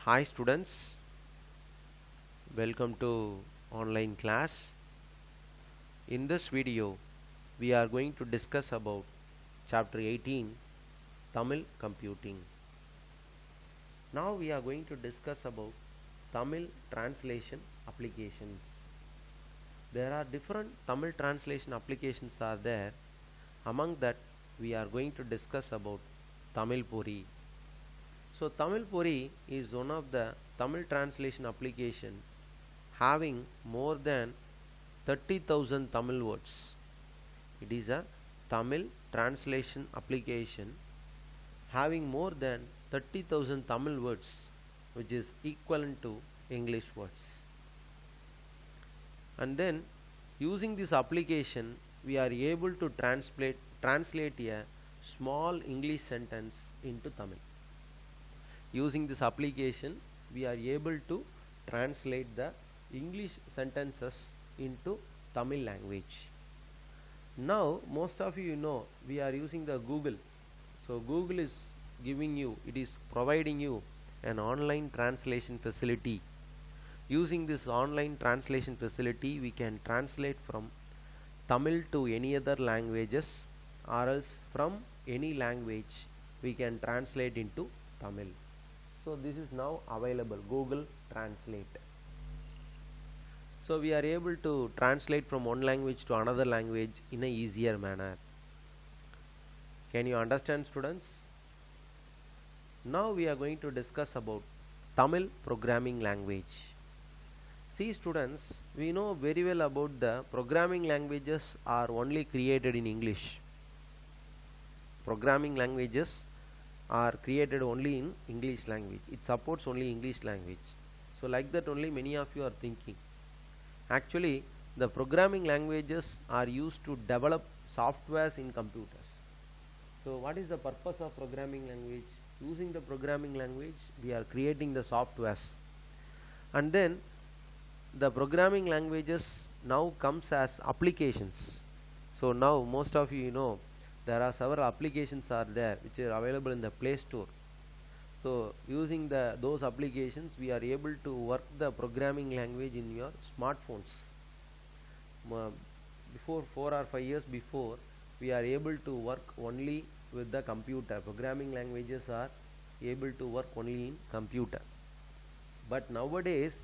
Hi students, welcome to online class. In this video, we are going to discuss about chapter 18, Tamil computing. Now we are going to discuss about Tamil translation applications. There are different Tamil translation applications are there. Among that, we are going to discuss about Tamil Puri. So Tamil Puri is one of the Tamil translation application having more than 30,000 Tamil words. It is a Tamil translation application having more than 30,000 Tamil words, which is equivalent to English words. And then using this application, we are able to translate a small English sentence into Tamil. Using this application, we are able to translate the English sentences into Tamil language. Now most of you know we are using the Google. So Google is it is providing you an online translation facility. Using this online translation facility, we can translate from Tamil to any other languages, or else from any language we can translate into Tamil. So this is now available, Google Translate. So we are able to translate from one language to another language in a easier manner. Can you understand, students? Now we are going to discuss about Tamil programming language. See students, we know very well about the programming languages are only created in English. Programming languages are created only in English language. It supports only English language. So like that only many of you are thinking. Actually, the programming languages are used to develop softwares in computers. So what is the purpose of programming language? Using the programming language, we are creating the softwares. And then the programming languages now comes as applications. So now most of you know there are several applications are there which are available in the Play Store. So using those applications, we are able to work the programming language in your smartphones. Before 4 or 5 years before, we are able to work only with the computer. Programming languages are able to work only in computer. But nowadays,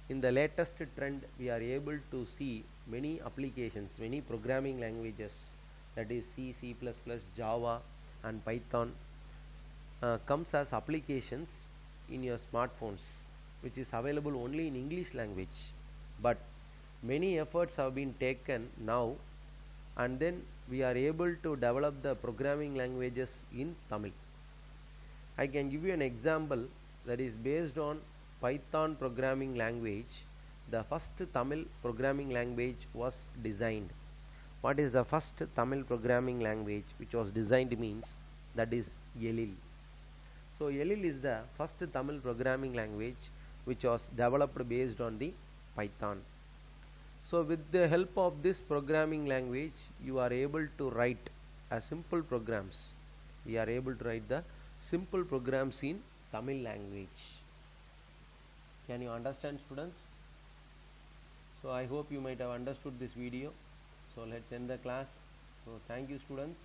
in the latest trend, we are able to see many applications, many programming languages, that is C, C++, Java and Python comes as applications in your smartphones, which is available only in English language. But many efforts have been taken now, and then we are able to develop the programming languages in Tamil. I can give you an example that is based on Python programming language. The first Tamil programming language was designed. What is the first Tamil programming language which was designed means? That is Elil. So Elil is the first Tamil programming language which was developed based on the Python. So with the help of this programming language, you are able to write a simple programs. We are able to write the simple programs in Tamil language. Can you understand, students? So I hope you might have understood this video. So let's end the class. So thank you, students.